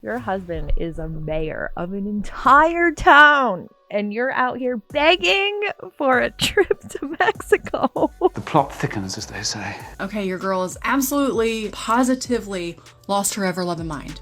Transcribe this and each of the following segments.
your husband is a mayor of an entire town and you're out here begging for a trip to Mexico. The plot thickens, as they say. Okay, your girl is absolutely, positively lost her ever-loving mind.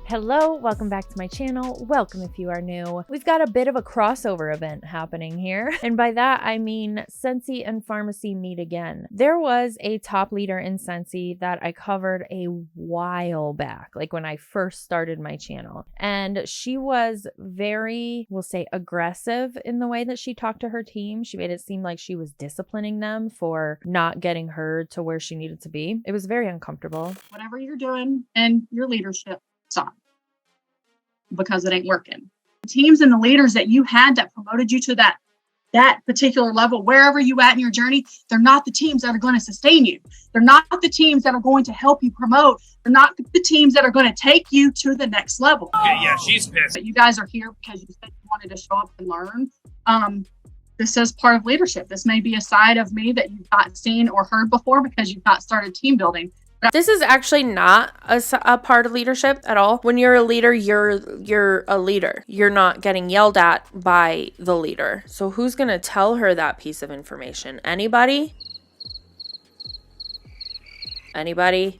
Hello, welcome back to my channel. Welcome if you are new. We've got a bit of a crossover event happening here. And by that, I mean Scentsy and Farmasi meet again. There was a top leader in Scentsy that I covered a while back, like when I first started my channel. And she was very, we'll say, aggressive in the way that she talked to her team. She made it seem like she was disciplining them for not getting her to where she needed to be. It was very uncomfortable. Whatever you're doing and your leadership, on because it ain't working. The teams and the leaders that you had that promoted you to that particular level, wherever you at in your journey, they're not the teams that are going to sustain you. They're not the teams that are going to help you promote. They're not the teams that are going to take you to the next level. Okay, yeah, she's pissed. But you guys are here because you said you wanted to show up and learn. This is part of leadership. This may be a side of me that you've not seen or heard before because you've not started team building. This is actually not a part of leadership at all. When you're a leader, you're a leader. You're not getting yelled at by the leader. So who's going to tell her that piece of information? Anybody? Anybody?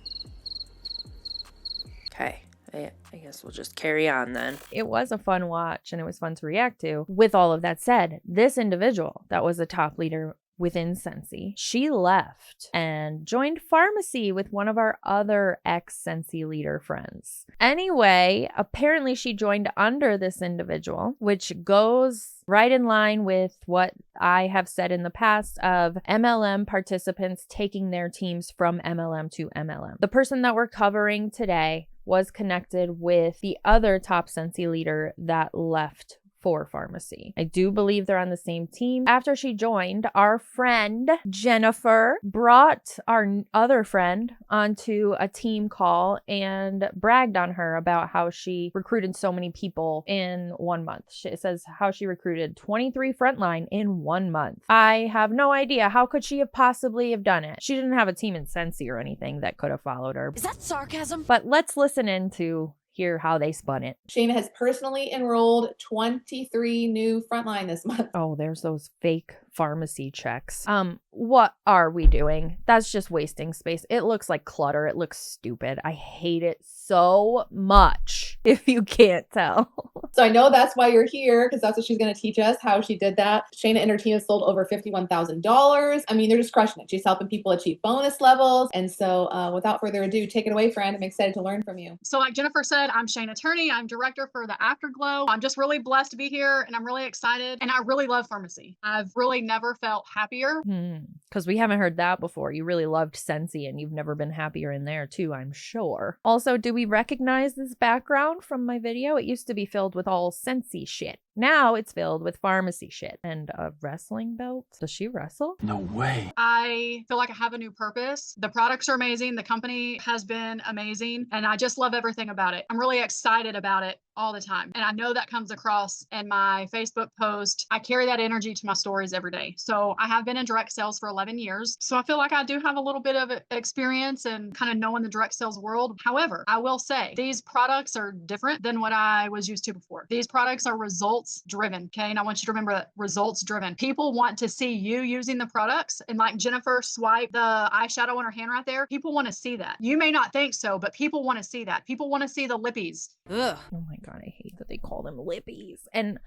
Okay. I guess we'll just carry on then. It was a fun watch and it was fun to react to. With all of that said, this individual that was a top leader within Scentsy, she left and joined Farmasi with one of our other ex-Scentsy leader friends. Anyway, apparently she joined under this individual, which goes right in line with what I have said in the past of MLM participants taking their teams from MLM to MLM. The person that we're covering today was connected with the other top Scentsy leader that left for Farmasi. I do believe they're on the same team. After she joined, our friend Jennifer brought our other friend onto a team call and bragged on her about how she recruited so many people in 1 month. It says how she recruited 23 frontline in 1 month. I have no idea. How could she have possibly have done it? She didn't have a team in Scentsy or anything that could have followed her. Is that sarcasm? But let's listen into hear how they spun it. Shayna has personally enrolled 23 new frontline this month. Oh, there's those fake Farmasi checks. What are we doing? That's just wasting space. It looks like clutter. It looks stupid. I hate it so much, if you can't tell. So I know that's why you're here, because that's what she's going to teach us, how she did that. Shayna and her team have sold over $51,000. I mean, they're just crushing it. She's helping people achieve bonus levels. And so without further ado, take it away, friend. I'm excited to learn from you. So like Jennifer said, I'm Shayna Turney. I'm director for the Afterglow. I'm just really blessed to be here and I'm really excited. And I really love Farmasi. I've really never felt happier. Because we haven't heard that before. You really loved Scentsy and you've never been happier in there too, I'm sure. Also, do we recognize this background from my video? It used to be filled with all Scentsy shit. Now it's filled with Farmasi shit. And a wrestling belt? Does she wrestle? No way. I feel like I have a new purpose. The products are amazing. The company has been amazing. And I just love everything about it. I'm really excited about it all the time. And I know that comes across in my Facebook post. I carry that energy to my stories every day. So I have been in direct sales for 11 years. So I feel like I do have a little bit of experience and kind of knowing the direct sales world. However, I will say these products are different than what I was used to before. These products are results driven. Okay. And I want you to remember that results driven. People want to see you using the products. And like Jennifer swiped the eyeshadow on her hand right there. People want to see that. You may not think so, but people want to see that. People want to see the lippies. Ugh. Oh my God. I hate that they call them lippies. And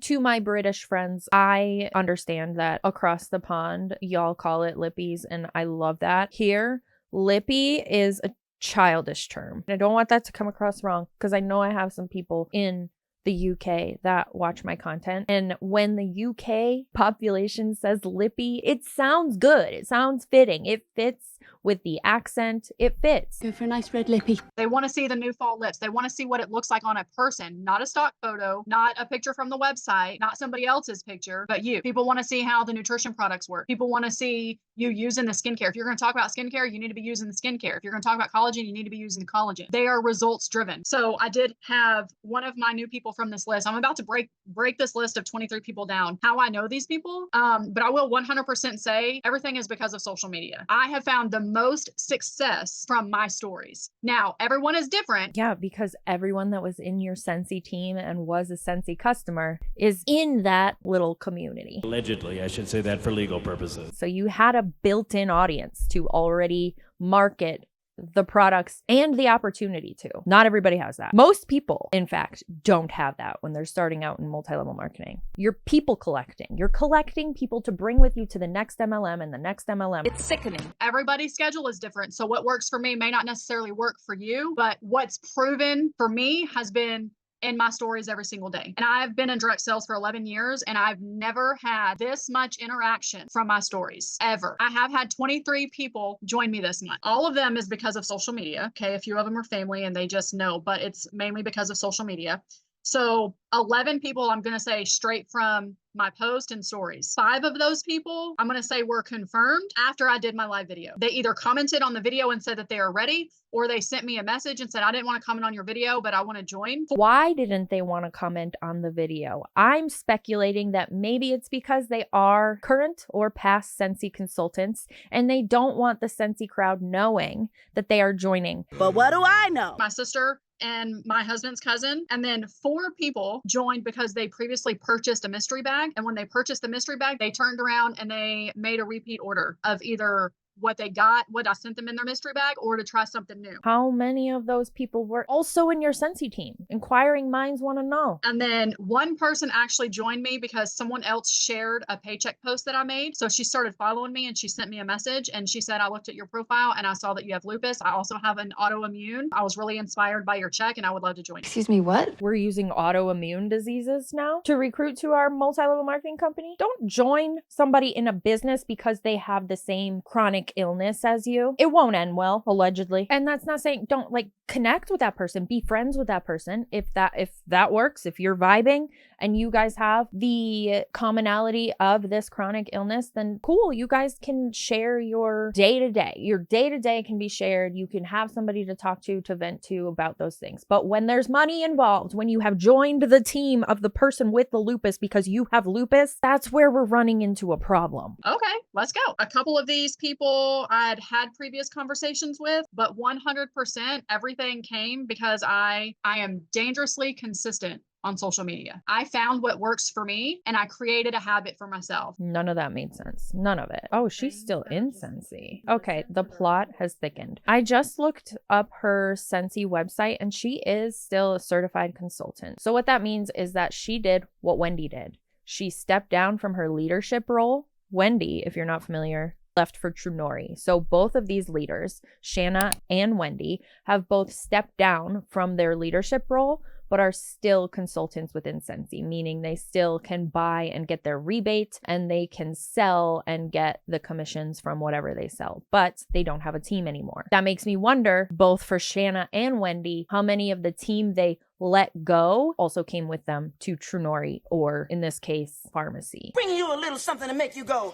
to my British friends, I understand that across the pond, y'all call it lippies. And I love that. Here, lippy is a childish term. I don't want that to come across wrong because I know I have some people in the UK that watch my content. And when the UK population says lippy, it sounds good. It sounds fitting. It fits with the accent. It fits. Go for a nice red lippy. They want to see the new fall lips. They want to see what it looks like on a person, not a stock photo, not a picture from the website, not somebody else's picture, but you. People want to see how the nutrition products work. People want to see you using the skincare. If you're going to talk about skincare, you need to be using the skincare. If you're going to talk about collagen, you need to be using the collagen. They are results driven. So I did have one of my new people people from this list. I'm about to break this list of 23 people down, how I know these people. But I will 100% say everything is because of social media. I have found the most success from my stories. Now, everyone is different. Yeah, because everyone that was in your Scentsy team and was a Scentsy customer is in that little community. Allegedly, I should say that for legal purposes. So you had a built-in audience to already market the products and the opportunity to. Not everybody has that. Most people, in fact, don't have that when they're starting out in multi-level marketing. You're people collecting. You're collecting people to bring with you to the next MLM and the next MLM. It's sickening. Everybody's schedule is different. So what works for me may not necessarily work for you, but what's proven for me has been in my stories every single day. And I've been in direct sales for 11 years and I've never had this much interaction from my stories ever. I have had 23 people join me this month. All of them is because of social media. Okay. A few of them are family and they just know, but it's mainly because of social media. So 11 people, I'm going to say straight from my post and stories. 5 of those people, I'm going to say were confirmed after I did my live video. They either commented on the video and said that they are ready, or they sent me a message and said, I didn't want to comment on your video, but I want to join. Why didn't they want to comment on the video? I'm speculating that maybe it's because they are current or past Scentsy consultants and they don't want the Scentsy crowd knowing that they are joining. But what do I know? My sister and my husband's cousin, and then 4 people joined because they previously purchased a mystery bag. And when they purchased the mystery bag, they turned around and they made a repeat order of either what they got, what I sent them in their mystery bag, or to try something new. How many of those people were also in your Scentsy team? Inquiring minds want to know. And then one person actually joined me because someone else shared a paycheck post that I made. So she started following me and she sent me a message and she said, I looked at your profile and I saw that you have lupus. I also have an autoimmune. I was really inspired by your check and I would love to join you. Excuse me, what? We're using autoimmune diseases now to recruit to our multi-level marketing company. Don't join somebody in a business because they have the same chronic illness as you. It won't end well, allegedly. And that's not saying don't connect with that person, be friends with that person. If that works, if you're vibing and you guys have the commonality of this chronic illness, then cool. You guys can share your day-to-day. Your day-to-day can be shared. You can have somebody to talk to vent to about those things. But when there's money involved, when you have joined the team of the person with the lupus because you have lupus, that's where we're running into a problem. Okay, let's go. A couple of these people I'd had previous conversations with, but 100% everything came because I am dangerously consistent on social media. I found what works for me and I created a habit for myself. None of that made sense. None of it. Oh, she's still in Scentsy. Okay, the plot has thickened. I just looked up her Scentsy website and she is still a certified consultant. So what that means is that she did what Wendy did. She stepped down from her leadership role. Wendy, if you're not familiar, left for Trunori. So both of these leaders, Shanna and Wendy, have both stepped down from their leadership role, but are still consultants within Scentsy, meaning they still can buy and get their rebate and they can sell and get the commissions from whatever they sell, but they don't have a team anymore. That makes me wonder, both for Shanna and Wendy, how many of the team they let go also came with them to Trunori, or in this case, Farmasi. Bring you a little something to make you go,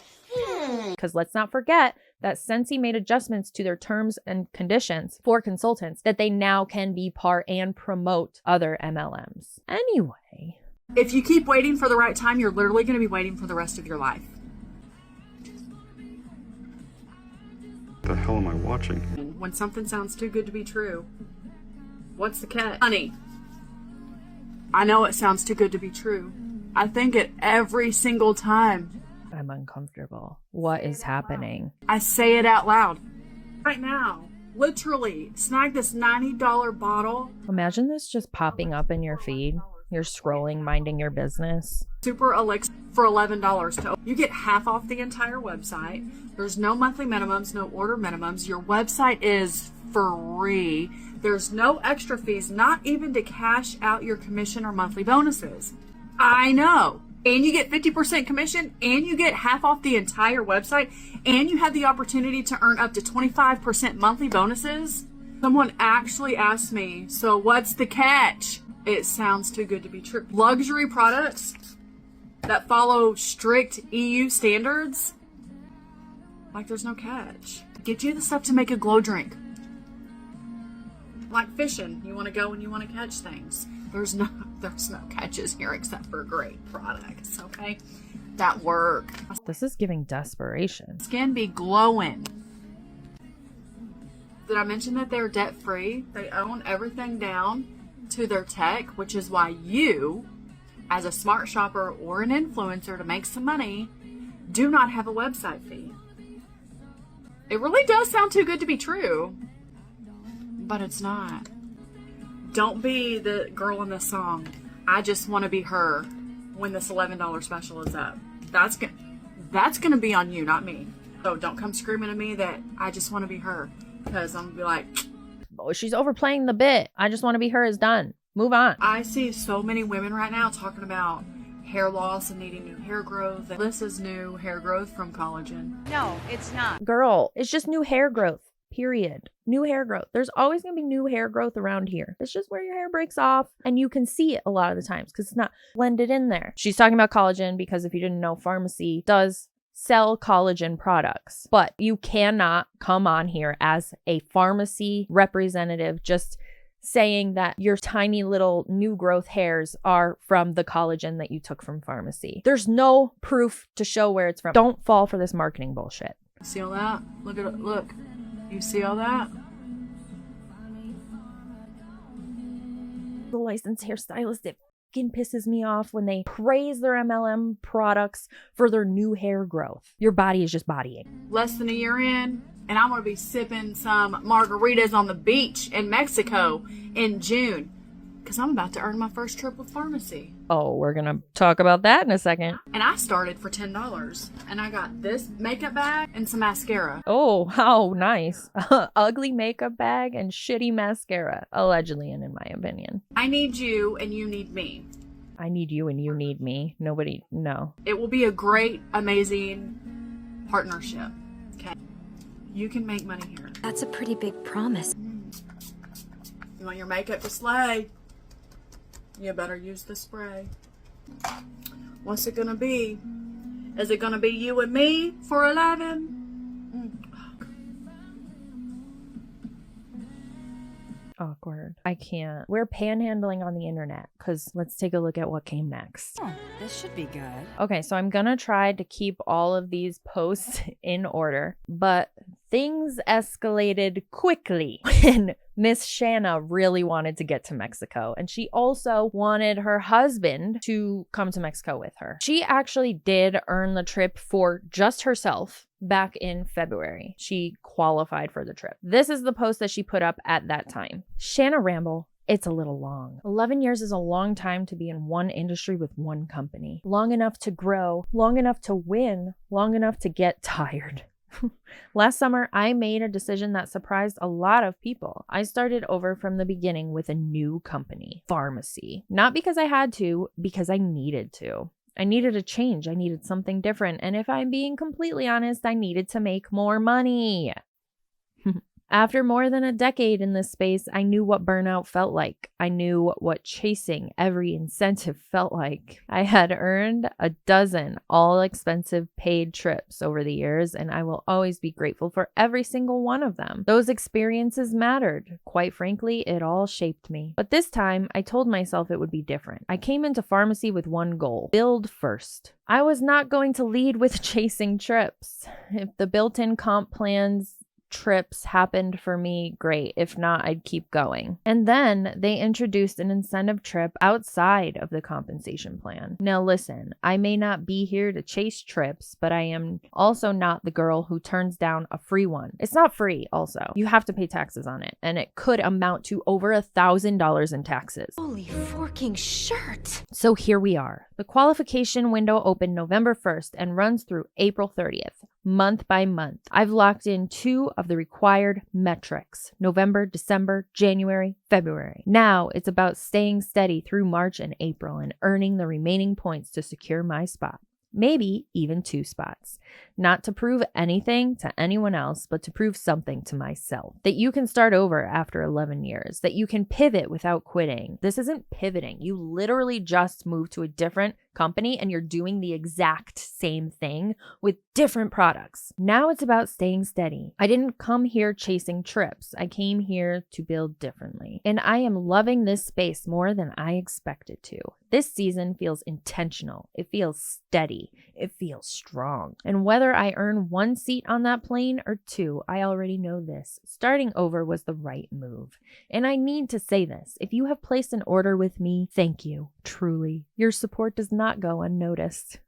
Because let's not forget that Scentsy made adjustments to their terms and conditions for consultants that they now can be part and promote other MLMs. Anyway. If you keep waiting for the right time, you're literally going to be waiting for the rest of your life. What the hell am I watching? When something sounds too good to be true, what's the catch? Honey, I know it sounds too good to be true. I think it every single time. I'm uncomfortable. What is happening? I say it out loud. Right now, literally, snag this $90 bottle. Imagine this just popping up in your feed. You're scrolling, minding your business. Super elixir for $11. You get half off the entire website. There's no monthly minimums, no order minimums. Your website is free. There's no extra fees, not even to cash out your commission or monthly bonuses. I know. And you get 50% commission, and you get half off the entire website, and you have the opportunity to earn up to 25% monthly bonuses. Someone actually asked me, so what's the catch? It sounds too good to be true. Luxury products that follow strict EU standards, like there's no catch. Get you the stuff to make a glow drink. Like fishing, you want to go and you want to catch things. There's no There's no catches here except for great products, okay? That work. This is giving desperation. Skin be glowing. Did I mention that they're debt-free? They own everything down to their tech, which is why you, as a smart shopper or an influencer to make some money, do not have a website fee. It really does sound too good to be true, but it's not. Don't be the girl in the song, I just want to be her, when this $11 special is up. That's going to be on you, not me. So don't come screaming at me that I just want to be her, because I'm going to be like, Oh, she's overplaying the bit. I just want to be her is done. Move on. I see so many women right now talking about hair loss and needing new hair growth. This is new hair growth from collagen. No, it's not. Girl, it's just new hair growth. Period. New hair growth. There's always going to be new hair growth around here. It's just where your hair breaks off and you can see it a lot of the times because it's not blended in there. She's talking about collagen because if you didn't know, Farmasi does sell collagen products, but you cannot come on here as a Farmasi representative just saying that your tiny little new growth hairs are from the collagen that you took from Farmasi. There's no proof to show where it's from. Don't fall for this marketing bullshit. See all that? Look at it. Look. You see all that? The licensed hairstylist, it fucking pisses me off when they praise their MLM products for their new hair growth. Your body is just bodying. Less than a year in, and I'm going to be sipping some margaritas on the beach in Mexico in June because I'm about to earn my first trip with Farmasi. Oh, we're going to talk about that in a second. And I started for $10 and I got this makeup bag and some mascara. Oh, how nice. Ugly makeup bag and shitty mascara, allegedly, and in my opinion. I need you and you need me. I need you and you need me. Nobody, no. It will be a great, amazing partnership. Okay. You can make money here. That's a pretty big promise. You want your makeup to slay? You better use the spray. What's it gonna be? Is it gonna be you and me for 11? Awkward. I can't. We're panhandling on the internet because let's take a look at what came next. Oh, this should be good. Okay, so I'm gonna try to keep all of these posts in order, but things escalated quickly when Miss Shanna really wanted to get to Mexico, and she also wanted her husband to come to Mexico with her. She actually did earn the trip for just herself back in February. She qualified for the trip. This is the post that she put up at that time. Shanna Ramble. It's a little long. 11 years is a long time to be in one industry with one company. Long enough to grow, long enough to win, long enough to get tired. Last summer, I made a decision that surprised a lot of people. I started over from the beginning with a new company, Farmasi. Not because I had to, because I needed to. I needed a change. I needed something different. And if I'm being completely honest, I needed to make more money. After more than a decade in this space, I knew what burnout felt like. I knew what chasing every incentive felt like. I had earned a dozen all-expensive paid trips over the years, and I will always be grateful for every single one of them. Those experiences mattered. Quite frankly, it all shaped me. But this time, I told myself it would be different. I came into Farmasi with one goal: build first. I was not going to lead with chasing trips. If the built-in comp plans trips happened for me, great. If not, I'd keep going. And then they introduced an incentive trip outside of the compensation plan. Now listen, I may not be here to chase trips, but I am also not the girl who turns down a free one. It's not free also. You have to pay taxes on it, and it could amount to over $1,000 in taxes. Holy forking shirt. So here we are. The qualification window opened November 1st and runs through April 30th. Month by month. I've locked in 2 of the required metrics: November, December, January, February. Now it's about staying steady through March and April and earning the remaining points to secure my spot. Maybe even 2 spots. not to prove anything to anyone else, but to prove something to myself. That you can start over after 11 years, that you can pivot without quitting. This isn't pivoting. You literally just moved to a different company and you're doing the exact same thing with different products. Now it's about staying steady. I didn't come here chasing trips. I came here to build differently. And I am loving this space more than I expected to. This season feels intentional. It feels steady. It feels strong. And whether I earn 1 seat on that plane or 2, I already know this. Starting over was the right move. And I need to say this. If you have placed an order with me, thank you. Truly. Your support does not go unnoticed.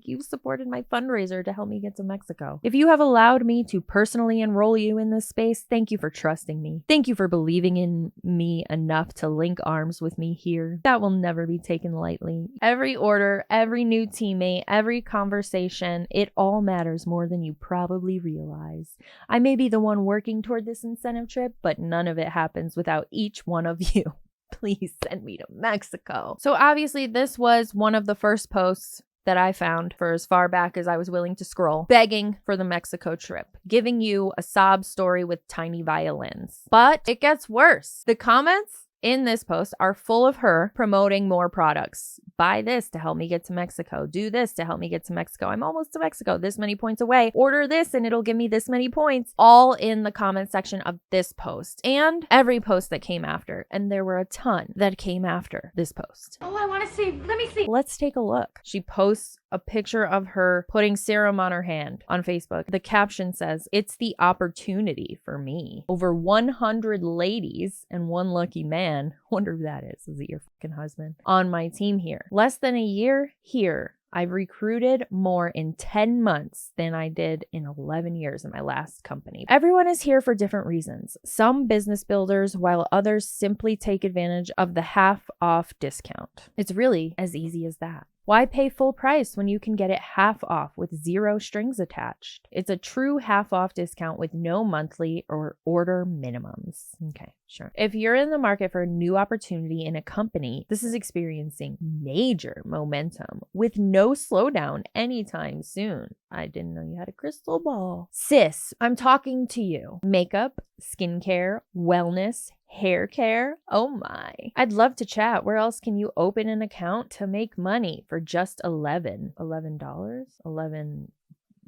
You've supported my fundraiser to help me get to Mexico. If you have allowed me to personally enroll you in this space, thank you for trusting me. Thank you for believing in me enough to link arms with me here. That will never be taken lightly. Every order, every new teammate, every conversation, it all matters more than you probably realize. I may be the one working toward this incentive trip, but none of it happens without each one of you. Please send me to Mexico. So obviously this was one of the first posts that I found for as far back as I was willing to scroll, begging for the Mexico trip, giving you a sob story with tiny violins. But it gets worse. The comments in this post are full of her promoting more products. Buy this to help me get to Mexico. Do this to help me get to Mexico. I'm almost to Mexico. This many points away. Order this and it'll give me this many points. All in the comment section of this post and every post that came after. And there were a ton that came after this post. Oh, I want to see. Let me see. Let's take a look. She posts a picture of her putting serum on her hand on Facebook. The caption says, "It's the opportunity for me." Over 100 ladies and 1 lucky man, wonder who that is it your fucking husband, on my team here. Less than a year here, I've recruited more in 10 months than I did in 11 years in my last company. Everyone is here for different reasons. Some business builders, while others simply take advantage of the half off discount. It's really as easy as that. Why pay full price when you can get it half off with 0 strings attached? It's a true half off discount with no monthly or order minimums. Okay, sure. If you're in the market for a new opportunity in a company, this is experiencing major momentum with no slowdown anytime soon. I didn't know you had a crystal ball. Sis, I'm talking to you. Makeup, skincare, wellness, hair care. Oh my. I'd love to chat. Where else can you open an account to make money for just $11? $11? 11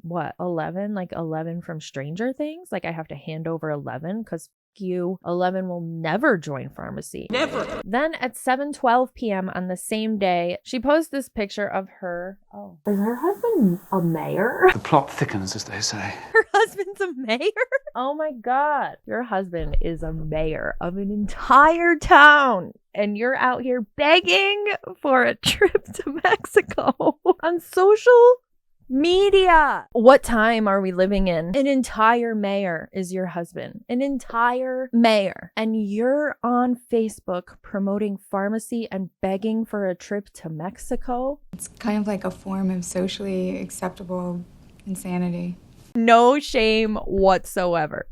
what? 11? Like 11 from Stranger Things? Like I have to hand over 11 because you, 11 will never join pharmacy. Never. Then at 7:12 p.m. on the same day, she posts this picture of her. Oh, is her husband a mayor? The plot thickens, as they say. Her husband's a mayor? Oh my God. Your husband is a mayor of an entire town. And you're out here begging for a trip to Mexico on social media. What time are we living in? An entire mayor is your husband. An entire mayor. And you're on Facebook promoting pharmacy and begging for a trip to Mexico? It's kind of like a form of socially acceptable insanity. No shame whatsoever.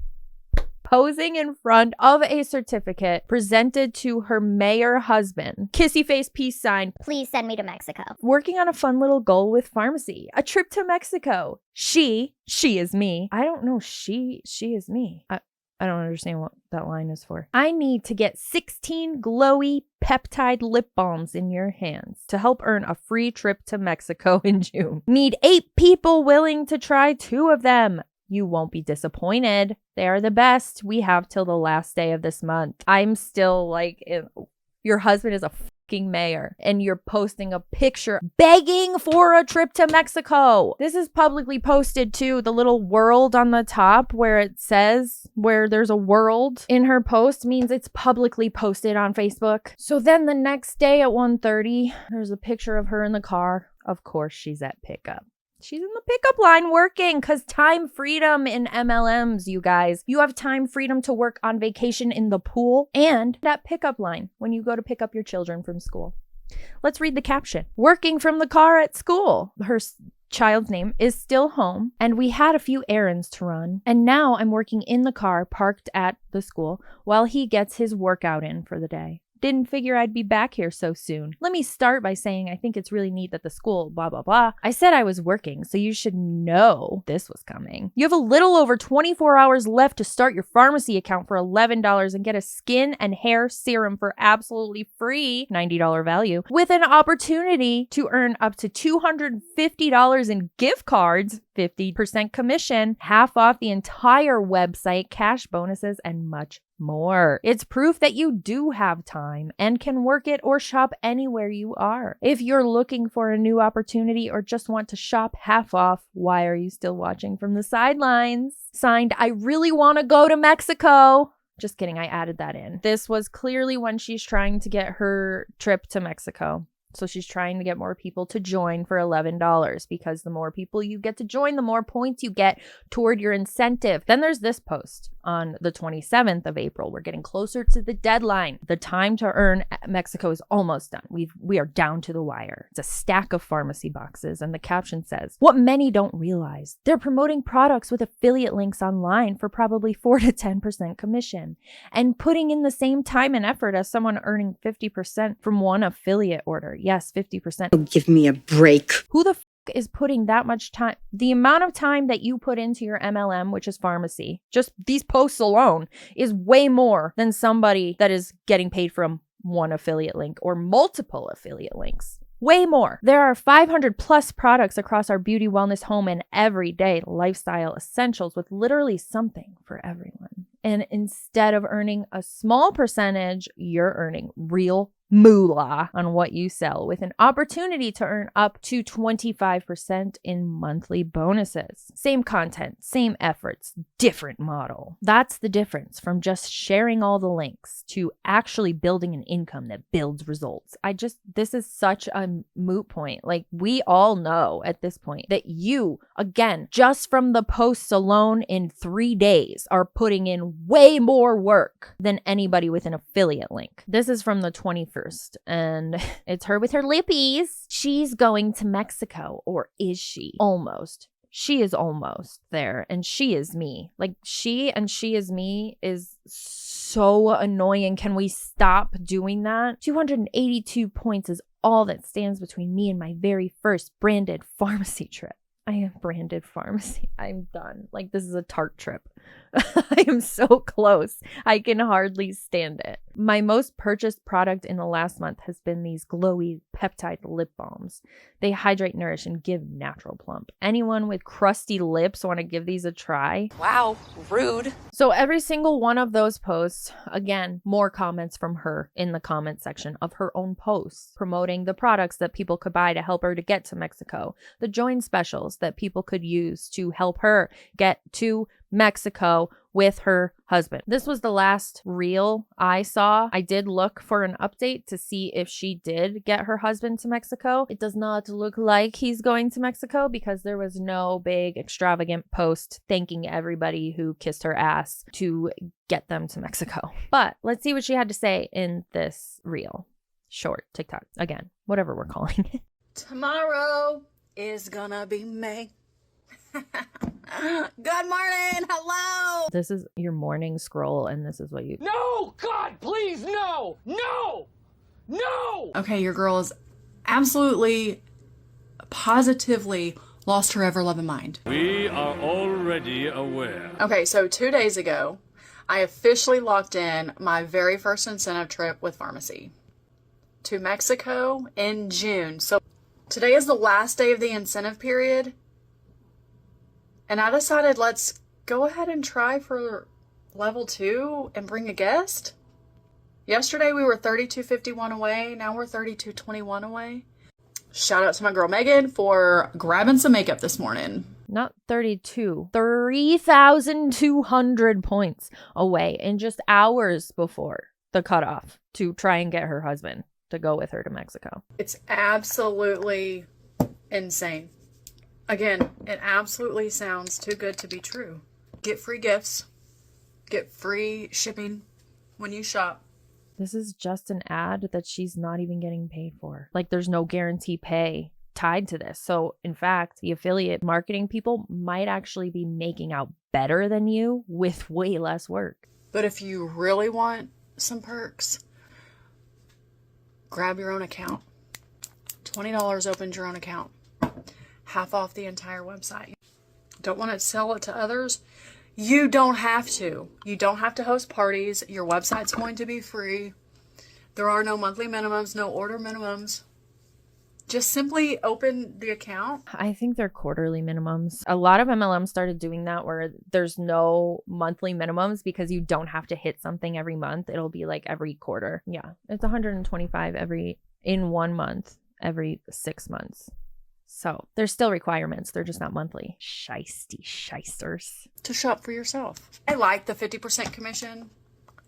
Posing in front of a certificate presented to her mayor husband. Kissy face peace sign. Please send me to Mexico. Working on a fun little goal with pharmacy. A trip to Mexico. She is me. I don't know. She is me. I don't understand what that line is for. I need to get 16 glowy peptide lip balms in your hands to help earn a free trip to Mexico in June. Need 8 people willing to try 2 of them. You won't be disappointed. They are the best. We have till the last day of this month. I'm still like, your husband is a fucking mayor and you're posting a picture begging for a trip to Mexico. This is publicly posted too. The little world on the top where it says where there's a world in her post means it's publicly posted on Facebook. So then the next day at 1:30, there's a picture of her in the car. Of course, she's at pickup. She's in the pickup line working because time freedom in MLMs, you guys. You have time freedom to work on vacation in the pool and that pickup line when you go to pick up your children from school. Let's read the caption. Working from the car at school. Her child's name is still home and we had a few errands to run. And now I'm working in the car parked at the school while he gets his workout in for the day. Didn't figure I'd be back here so soon. Let me start by saying I think it's really neat that the school, blah, blah, blah. I said I was working, so you should know this was coming. You have a little over 24 hours left to start your pharmacy account for $11 and get a skin and hair serum for absolutely free, $90 value, with an opportunity to earn up to $250 in gift cards, 50% commission, half off the entire website, cash bonuses, and much more. It's proof that you do have time and can work it or shop anywhere you are. If you're looking for a new opportunity or just want to shop half off, why are you still watching from the sidelines? Signed, I really want to go to Mexico. Just kidding, I added that in. This was clearly when she's trying to get her trip to Mexico. So she's trying to get more people to join for $11 because the more people you get to join, the more points you get toward your incentive. Then there's this post on the 27th of April. We're getting closer to the deadline. The time to earn at Mexico is almost done. We are down to the wire. It's a stack of pharmacy boxes, and the caption says, what many don't realize, they're promoting products with affiliate links online for probably 4 to 10% commission and putting in the same time and effort as someone earning 50% from one affiliate order. Yes, 50%. Oh, give me a break. Who the f is putting that much time? The amount of time that you put into your MLM, which is pharmacy, just these posts alone, is way more than somebody that is getting paid from one affiliate link or multiple affiliate links. Way more. There are 500 plus products across our beauty, wellness, home, and everyday lifestyle essentials with literally something for everyone. And instead of earning a small percentage, you're earning real moolah on what you sell, with an opportunity to earn up to 25% in monthly bonuses. Same content, same efforts, different model. That's the difference from just sharing all the links to actually building an income that builds results. This is such a moot point. Like, we all know at this point that you, again, just from the posts alone in 3 days, are putting in way more work than anybody with an affiliate link. This is from the 21st. And it's her with her lippies. She's going to Mexico, or is she? Almost. She is almost there, and she is me. Like, she is me is so annoying. Can we stop doing that? 282 points is all that stands between me and my very first branded pharmacy trip. I have branded pharmacy. I'm done. Like, this is a Tarte trip. I am so close. I can hardly stand it. My most purchased product in the last month has been these glowy peptide lip balms. They hydrate, nourish, and give natural plump. Anyone with crusty lips want to give these a try? Wow, rude. So every single one of those posts, again, more comments from her in the comment section of her own posts, promoting the products that people could buy to help her to get to Mexico, the join specials that people could use to help her get to Mexico with her husband. This was the last reel I saw. I did look for an update to see if she did get her husband to Mexico. It does not look like he's going to Mexico because there was no big extravagant post thanking everybody who kissed her ass to get them to Mexico. But let's see what she had to say in this reel. Short TikTok. Again, whatever we're calling it. Tomorrow is gonna be May. Good morning. Hello. This is your morning scroll, and this is what you... No! God, please, no! No! No! Okay, your girl is absolutely, positively lost her ever-loving mind. We are already aware. Okay, so 2 days ago, I officially locked in my very first incentive trip with pharmacy to Mexico in June. So today is the last day of the incentive period. And I decided, let's go ahead and try for level 2 and bring a guest. Yesterday we were 32.51 away. Now we're 32.21 away. Shout out to my girl Megan for grabbing some makeup this morning. Not 32, 3,200 points away in just hours before the cutoff to try and get her husband to go with her to Mexico. It's absolutely insane. Again, it absolutely sounds too good to be true. Get free gifts. Get free shipping when you shop. This is just an ad that she's not even getting paid for. Like, there's no guarantee pay tied to this. So, in fact, the affiliate marketing people might actually be making out better than you with way less work. But if you really want some perks, grab your own account. $20 opens your own account. Half off the entire website. Don't want to sell it to others? You don't have to. You don't have to host parties. Your website's going to be free. There are no monthly minimums, no order minimums. Just simply open the account. I think they're quarterly minimums. A lot of MLMs started doing that where there's no monthly minimums because you don't have to hit something every month. It'll be like every quarter. Yeah, it's 125 in 1 month, every 6 months. So there's still requirements. They're just not monthly. Shysters. To shop for yourself. I like the 50% commission.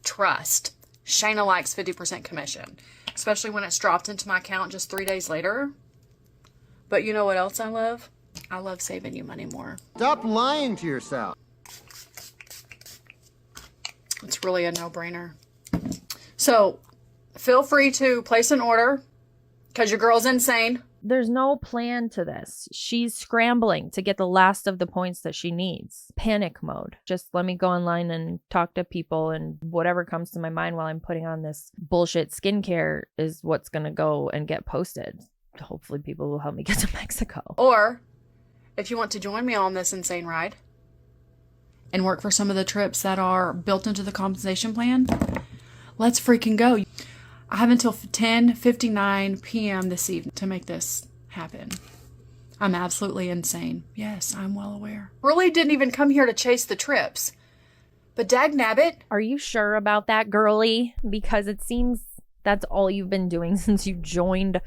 Trust. Shayna likes 50% commission, especially when it's dropped into my account just 3 days later. But you know what else I love? I love saving you money more. Stop lying to yourself. It's really a no-brainer. So feel free to place an order because your girl's insane. There's no plan to this. She's scrambling to get the last of the points that she needs. Panic mode. Just let me go online and talk to people, and whatever comes to my mind while I'm putting on this bullshit skincare is what's going to go and get posted. Hopefully people will help me get to Mexico. Or if you want to join me on this insane ride and work for some of the trips that are built into the compensation plan, let's freaking go. I have until 10:59 p.m. this evening to make this happen. I'm absolutely insane. Yes, I'm well aware. Really didn't even come here to chase the trips. But dagnabbit. Are you sure about that, girly? Because it seems that's all you've been doing since you joined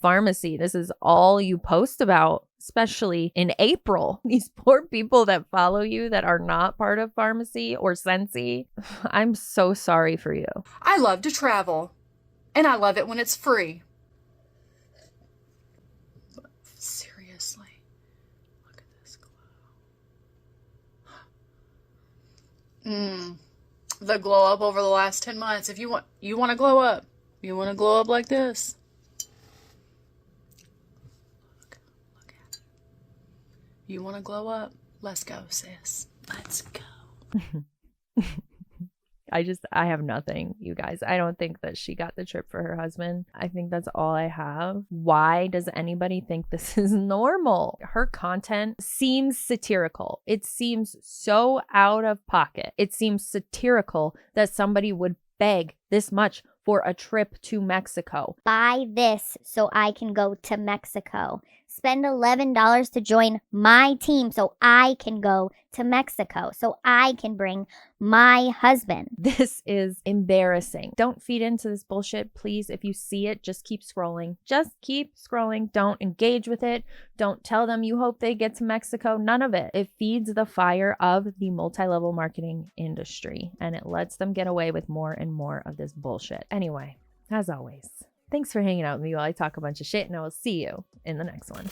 Farmasi. This is all you post about, especially in April. These poor people that follow you that are not part of Farmasi or Scentsy. I'm so sorry for you. I love to travel. And I love it when it's free. But seriously, look at this glow. The glow up over the last 10 months. If you want to glow up. You want to glow up like this. Look at it. You want to glow up? Let's go, sis. Let's go. I have nothing, you guys. I don't think that she got the trip for her husband. I think that's all I have. Why does anybody think this is normal? Her content seems satirical. It seems so out of pocket. It seems satirical that somebody would beg this much for a trip to Mexico. Buy this so I can go to Mexico. Spend $11 to join my team so I can go to Mexico, so I can bring my husband. This is embarrassing. Don't feed into this bullshit, please. If you see it, just keep scrolling. Just keep scrolling. Don't engage with it. Don't tell them you hope they get to Mexico. None of it. It feeds the fire of the multi-level marketing industry, and it lets them get away with more and more of this bullshit. Anyway, as always, thanks for hanging out with me while I talk a bunch of shit, and I will see you in the next one.